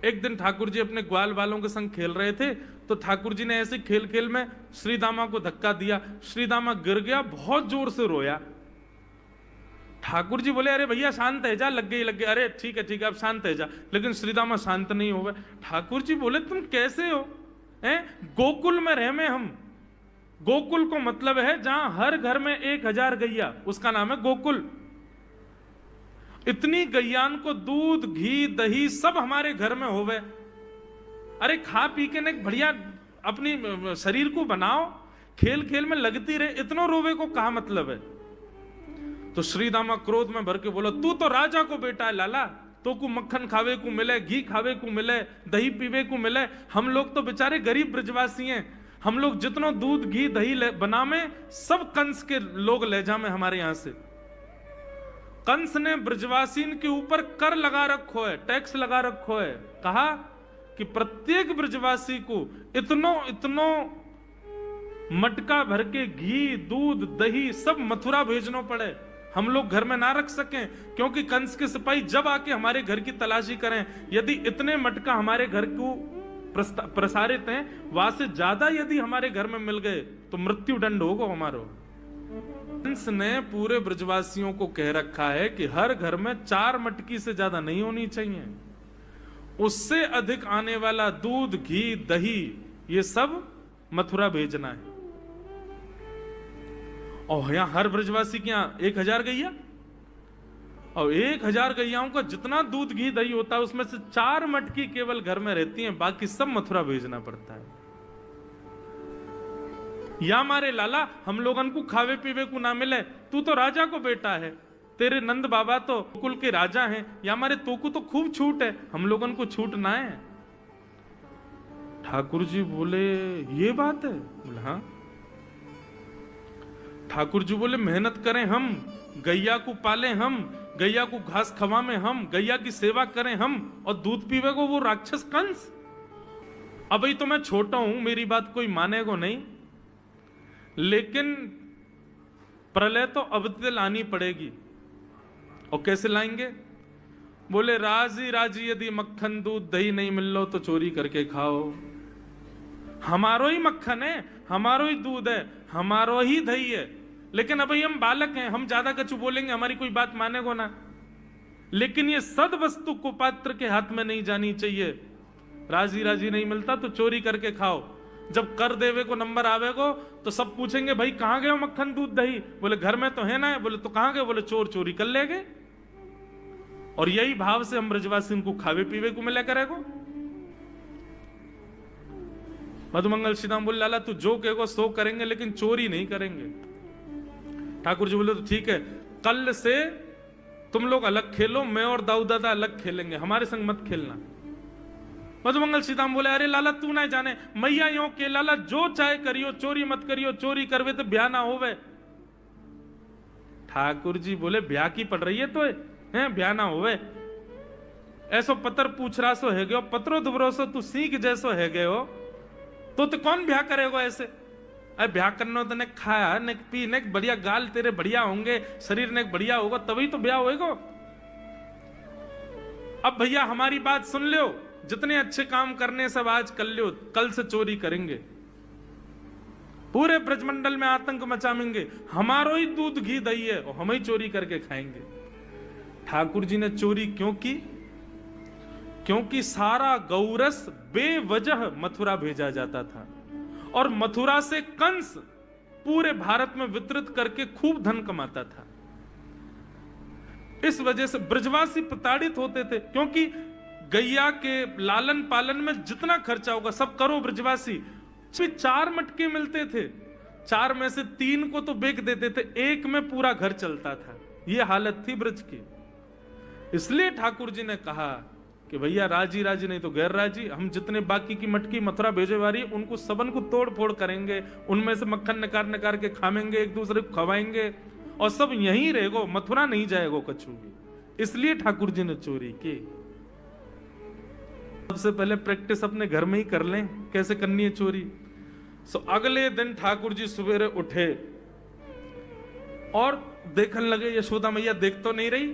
एक दिन ठाकुर जी अपने ग्वाल वालों के संग खेल रहे थे, तो ठाकुर जी ने ऐसे खेल खेल में श्रीदामा को धक्का दिया, श्रीदामा गिर गया, बहुत जोर से रोया। ठाकुर जी बोले, अरे भैया शांत है जा, लग गई, अरे ठीक है अब शांत है जा। लेकिन श्रीदामा शांत नहीं हो गए। ठाकुर जी बोले, तुम कैसे हो? गोकुल में रह में हम, गोकुल को मतलब है जहां हर घर में 1000 गैया, उसका नाम है गोकुल। इतनी गैयान को दूध घी दही सब हमारे घर में होवे। अरे खा पी के ने बढ़िया अपनी शरीर को बनाओ, खेल खेल में लगती रहे, इतना रोवे को कहा मतलब है? तो श्रीदामा क्रोध में भर के बोला, तू तो राजा को बेटा है लाला, तो को मक्खन खावे को मिले, घी खावे को मिले, दही पीवे को मिले। हम लोग तो बेचारे गरीब ब्रजवासी हैं, हम लोग जितना दूध घी दही बना में सब कंस के लोग ले जामे हमारे यहां से। कंस ने ब्रजवासीन के ऊपर कर लगा रखो है, टैक्स लगा रखो है। कहा कि प्रत्येक ब्रजवासी को इतनो मटका भर के घी दूध दही सब मथुरा भेजना पड़े, हम लोग घर में ना रख सकें, क्योंकि कंस के सिपाही जब आके हमारे घर की तलाशी करें, यदि इतने मटका हमारे घर को प्रसारित हैं, वहां से ज्यादा यदि हमारे घर में मिल गए तो मृत्यु दंड होगा हमारा। कंस ने पूरे ब्रजवासियों को कह रखा है कि हर घर में 4 मटकी से ज्यादा नहीं होनी चाहिए, उससे अधिक आने वाला दूध घी दही ये सब मथुरा भेजना है। और यहां हर ब्रजवासी के यहां 1000 गैया, और 1000 गैयाओं का जितना दूध घी दही होता है उसमें से 4 मटकी केवल घर में रहती हैं, बाकी सब मथुरा भेजना पड़ता है। या मारे लाला हम लोगन को खावे पीवे को ना मिले, तू तो राजा को बेटा है, तेरे नंद बाबा तो कुल के राजा हैं, या मारे तू को तो खूब छूट है, हम लोगन को छूट ना है। ठाकुर जी बोले, ये बात है? बोले हाँ। ठाकुर जी बोले, मेहनत करें हम, गैया को पाले हम, गैया को घास खवा में हम, गैया की सेवा करें हम, और दूध पीवे को वो राक्षस कंस। अब तो मैं छोटा हूं, मेरी बात कोई मानेगा नहीं, लेकिन प्रलय तो अब तक लानी पड़ेगी। और कैसे लाएंगे? बोले, राजी राजी यदि मक्खन दूध दही नहीं मिल लो तो चोरी करके खाओ, हमारो ही मक्खन है, हमारो ही दूध है, हमारो ही दही है। लेकिन अभी हम बालक हैं, हम ज्यादा कछु बोलेंगे हमारी कोई बात मानेगो ना। लेकिन ये सद वस्तु कुपात्र के हाथ में नहीं जानी चाहिए। राजी राजी नहीं मिलता तो चोरी करके खाओ, जब कर देवे को नंबर आवेगो तो सब पूछेंगे, भाई कहां गए हो मक्खन दूध दही? बोले घर में तो है ना। बोले तो कहां गए? बोले चोर चोरी कर ले गए। और यही भाव से हम ब्रजवासी को खावे पीवे को मिला करेगो। मधुमंगल श्रीदाम बोले, लाला तू जो कहेगो सो करेंगे, लेकिन चोरी नहीं करेंगे। ठाकुर जी बोले, तो ठीक है, कल से तुम लोग अलग खेलो, मैं और दाऊ दादा अलग खेलेंगे, हमारे संग मत खेलना। मधुमंगल सीताम बोले, अरे लाला तू ना जाने, मैया यो के लाला जो चाहे करियो, चोरी मत करियो, चोरी करवे तो ब्याह ना होवे। ठाकुर जी बोले, ब्याह की पड़ रही है तो है, ब्याह ना होवे। ऐसो पत्र पूछ रहा सो है गयो, पत्रो दुबरो सो तू सीख जैसो है गयो, तो कौन ब्याह करेगा ऐसे? अरे ब्याह करना तो ने खाया ने पी ने बढ़िया, गाल तेरे बढ़िया होंगे, शरीर ने बढ़िया होगा, तभी तो ब्याह होएगा। अब भैया हमारी बात सुन लो, जितने अच्छे काम करने सब आज कर लो, कल से चोरी करेंगे, पूरे ब्रजमंडल में आतंक मचाएंगे, हमारो ही दूध घी दही है और हम ही चोरी करके खाएंगे। ठाकुर जी ने चोरी क्यों की? क्योंकि सारा गौरस बेवजह मथुरा भेजा जाता था, और मथुरा से कंस पूरे भारत में वितरित करके खूब धन कमाता था। इस वजह से ब्रजवासी प्रताड़ित होते थे, क्योंकि गैया के लालन पालन में जितना खर्चा होगा सब करो ब्रजवासी। 4 मटके मिलते थे, 4 में से 3 को तो बेच देते थे, 1 में पूरा घर चलता था। यह हालत थी ब्रज की। इसलिए ठाकुर जी ने कहा कि भैया राजी राजी नहीं तो गैर राजी, हम जितने बाकी की मटकी मथुरा भेजे वाली उनको सबन को तोड़ फोड़ करेंगे, उनमें से मक्खन निकाल निकाल के खाएंगे, एक दूसरे को खवाएंगे, और सब यहीं रहेगो, मथुरा नहीं जाएगो कछु भी। इसलिए ठाकुर जी ने चोरी की। सबसे पहले प्रैक्टिस अपने घर में ही कर लें कैसे करनी है चोरी। सो अगले दिन ठाकुर जी सवेरे उठे और देखने लगे, यशोदा मैया देख तो नहीं रही,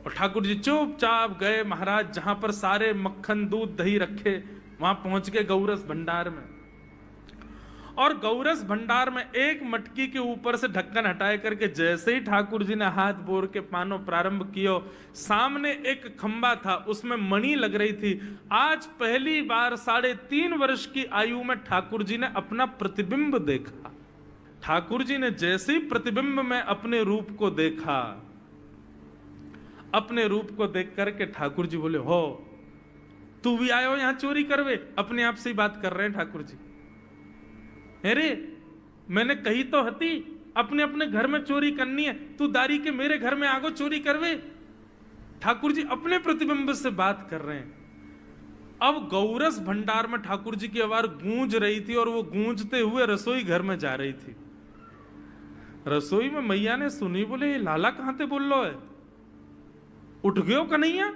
और ठाकुर जी चुपचाप गए महाराज जहां पर सारे मक्खन दूध दही रखे, वहां पहुंच गए गौरस भंडार में। और गौरस भंडार में एक मटकी के ऊपर से ढक्कन हटाए करके जैसे ही ठाकुर जी ने हाथ बोर के पानो प्रारंभ किया, सामने एक खंबा था, उसमें मणि लग रही थी। आज पहली बार 3.5 वर्ष की आयु में ठाकुर जी ने अपना प्रतिबिंब देखा। ठाकुर जी ने जैसे ही प्रतिबिंब में अपने रूप को देखा, अपने रूप को देख करके ठाकुर जी बोले, हो तू भी आयो यहां चोरी करवे? अपने आप से ही बात कर रहे हैं ठाकुर जी। अरे मैंने कही तो हती अपने अपने घर में चोरी करनी है, तू दारी के मेरे घर में आगो चोरी करवे? ठाकुर जी अपने प्रतिबिंब से बात कर रहे हैं। अब गौरस भंडार में ठाकुर जी की आवाज गूंज रही थी और वो गूंजते हुए रसोई घर में जा रही थी। रसोई में मैया ने सुनी, बोले ये लाला कहां ते बोल लो है? उठ गयो कन्हैया?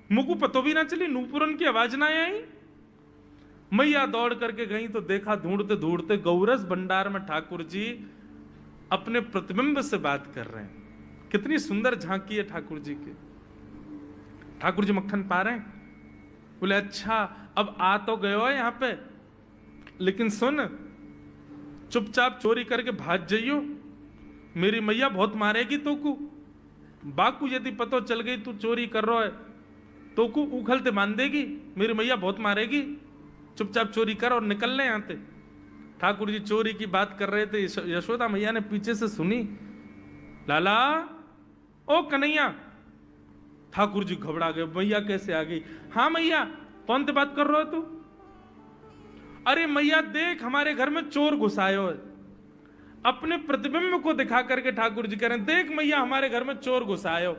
मुझको पतो भी ना चली, नूपुरन की आवाज ना आई। मैया दौड़ करके गई तो देखा ढूंढते ढूंढते गौरस भंडार में ठाकुर जी अपने प्रतिबिंब से बात कर रहे हैं। कितनी सुंदर झांकी है ठाकुर जी की। ठाकुर जी मक्खन पा रहे हैं। बोले अच्छा अब आ तो गयो है यहां पे, लेकिन सुन चुपचाप चोरी करके भाग जाइयो, मेरी मैया बहुत मारेगी तो को। बाकू यदि पतो चल गई तू चोरी कर रहा है तो को उखलते मान देगी, मेरी मैया बहुत मारेगी। चुपचाप चोरी कर और निकल ले यहां से। ठाकुर जी चोरी की बात कर रहे थे, यशोदा मैया ने पीछे से सुनी, लाला ओ कन्हैया। ठाकुर जी घबरा गए, मैया कैसे आ गई? हाँ मैया, कौन से बात कर रहे हो तू? अरे मैया देख हमारे घर में चोर घुसायो है। अपने प्रतिबिंब को दिखा करके ठाकुर जी कह रहे हैं, देख मैया हमारे घर में चोर घुसायो,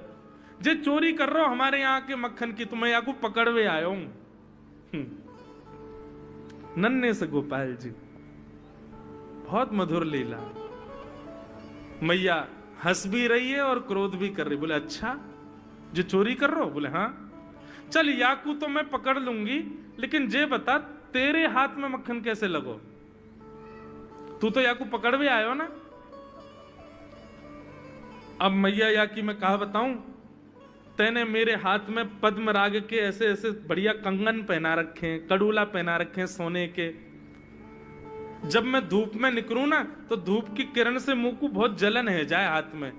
जे चोरी कर रहे हो हमारे यहाँ के मक्खन की, तो मैया को पकड़वे आयो हूं। नन्हे से गोपाल जी, बहुत मधुर लीला। मैया हंस भी रही है और क्रोध भी कर रही। बोले अच्छा जो चोरी कर रहे हो? बोले हाँ। चल याकू तो मैं पकड़ लूंगी, लेकिन जे बता तेरे हाथ में मक्खन कैसे लगो? तू तो याकू पकड़वे आयो ना। अब मैया याकी मैं कहा बताऊं, तेने मेरे हाथ में पद्म राग के ऐसे ऐसे बढ़िया कंगन पहना रखे हैं, कड़ूला पहना रखे हैं सोने के। जब मैं धूप में निकलूं ना तो धूप की किरण से मुंह को बहुत जलन है जाए हाथ में।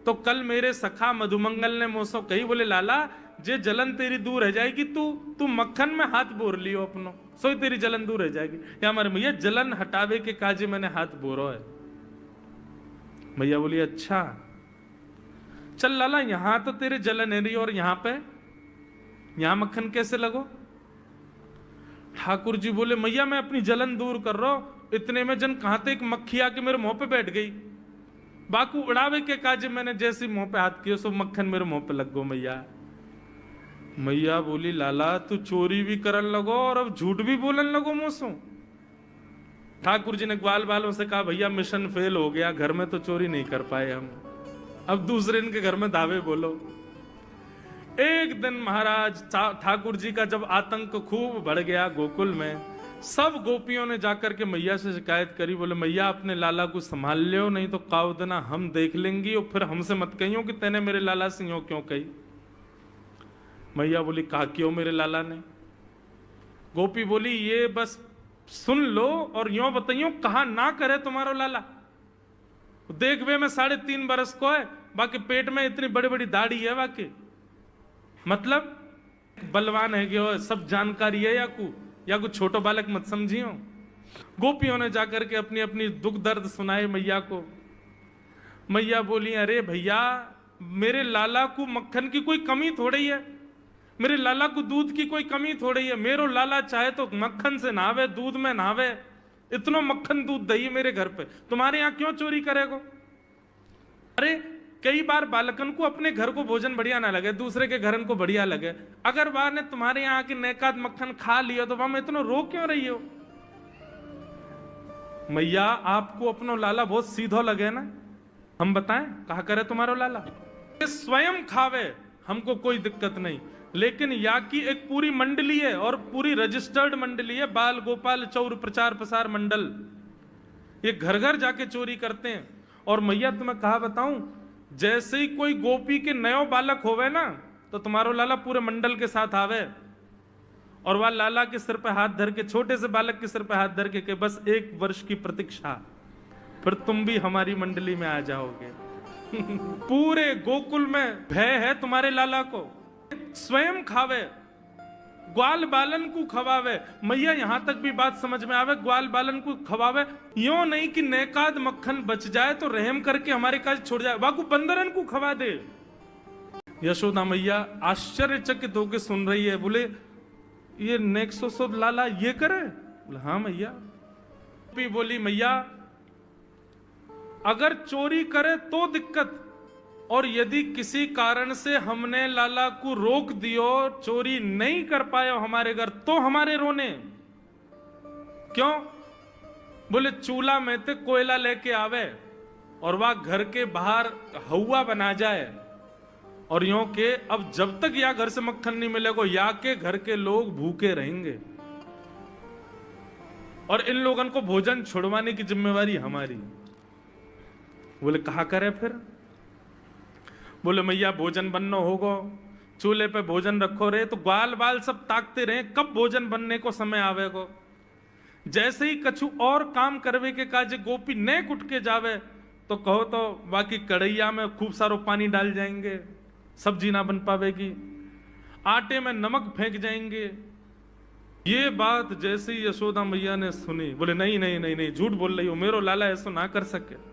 तो कल मेरे सखा मधुमंगल ने मुझसे कही, बोले लाला जे जलन तेरी दूर रह जाएगी, तू मक्खन में हाथ बोर लियो अपनो, सोई तेरी जलन दूर रह जाएगी। या हमारे मैया जलन हटावे के काजे मैंने हाथ बोरो है। मैया बोली अच्छा चल लाला, यहां तो तेरे जलन है रही और यहां मक्खन कैसे लगो? ठाकुर जी बोले मैया मैं अपनी जलन दूर कर रहा हूं। इतने में जन कहां तक मक्खी आके मेरे मुंह पे बैठ गई। बाकू उड़ावे के काजे मैंने जैसे मुंह पे हाथ किया सो मक्खन मेरे मुंह पे लग गो। मैया बोली लाला तू चोरी भी करन लगो और अब झूठ भी बोलन लगो मुंह। ठाकुर जी ने ग्वाल बालों से कहा भैया मिशन फेल हो गया, घर में तो चोरी नहीं कर पाए हम, अब दूसरे इनके घर में दावे बोलो। एक दिन महाराज ठाकुर जी का जब आतंक खूब बढ़ गया गोकुल में, सब गोपियों ने जाकर के मैया से शिकायत करी। बोले मैया अपने लाला को संभाल लियो, नहीं तो काउदना हम देख लेंगी और फिर हमसे मत कहियो कि तेने मेरे लाला से यूं क्यों कही। मैया बोली कहा क्यों मेरे लाला ने? गोपी बोली ये बस सुन लो और यूं बताइयो कहा ना करे तुम्हारो लाला। देख वे मैं 3.5 बरस को है, बाकी पेट में इतनी बड़ी बड़ी दाढ़ी है, बाकी मतलब बलवान है कि सब जानकारी है या कुछ छोटो बालक मत समझियो। गोपियों ने जाकर के अपनी अपनी दुख दर्द सुनाए मैया को। मैया बोली अरे भैया मेरे लाला को मक्खन की कोई कमी थोड़ी है, मेरे लाला को दूध की कोई कमी थोड़ी है। मेरो लाला चाहे तो मक्खन से नहावे, दूध में नहावे, इतना मक्खन दूध दही मेरे घर पे, तुम्हारे यहां क्यों चोरी करेगो? अरे कई बार बालकन को अपने घर को भोजन बढ़िया ना लगे, दूसरे के घर को बढ़िया लगे, अगर बार ने तुम्हारे यहाँ की नेकात मक्खन खा लियो तो वहां इतना रो क्यों रही हो? मैया आपको अपनो लाला बहुत सीधो लगे ना, हम बताएं कहा करे तुम्हारो लाला? स्वयं खावे हमको कोई दिक्कत नहीं, लेकिन या की एक पूरी मंडली है और पूरी रजिस्टर्ड मंडली है, बाल गोपाल चौर प्रचार प्रसार मंडल, ये घर घर जाके चोरी करते हैं। और मैया तुम्हें कहा बताऊं, जैसे ही कोई गोपी के नयो बालक होवे ना, तो तुम्हारो लाला पूरे मंडल के साथ आवे और वह लाला के सिर पे हाथ धर के, छोटे से बालक के सिर पे हाथ धर के बस 1 वर्ष की प्रतीक्षा, फिर तुम भी हमारी मंडली में आ जाओगे। पूरे गोकुल में भय है तुम्हारे लाला को। स्वयं खावे, ग्वाल बालन को खवावे। मैया यहां तक भी बात समझ में आवे, ग्वाल बालन को खवावे, यो नहीं कि नेकाद मक्खन बच जाए तो रहम करके हमारे काज छोड़ जाए, वाकू बंदरन को खवा दे। यशोदा मैया आश्चर्यचकित होकर सुन रही है, बोले ये नेक्सो लाला ये करे? बोले हाँ मैया। बोली मैया अगर चोरी करे तो दिक्कत, और यदि किसी कारण से हमने लाला को रोक दियो, चोरी नहीं कर पाए हमारे घर, तो हमारे रोने क्यों? बोले चूल्हा में ते कोयला लेके आवे और वह घर के बाहर हवा बना जाए, और यूं के अब जब तक या घर से मक्खन नहीं मिलेगा या के घर के लोग भूखे रहेंगे, और इन लोगों को भोजन छुड़वाने की जिम्मेवारी हमारी। बोले कहा करे फिर? बोले मैया भोजन बनना होगा, चूल्हे पे भोजन रखो रे, तो ग्वाल बाल सब ताकते रहे कब भोजन बनने को समय आवेगो। जैसे ही कछु और काम करवे के काजे गोपी ने कुट के जावे, तो कहो तो बाकी कढ़ैया में खूब सारो पानी डाल जाएंगे, सब्जी ना बन पावेगी, आटे में नमक फेंक जाएंगे। ये बात जैसे ही यशोदा मैया ने सुनी, बोले नहीं नहीं नहीं नहीं, झूठ बोल रही हो, मेरो लाला ऐसा ना कर सके।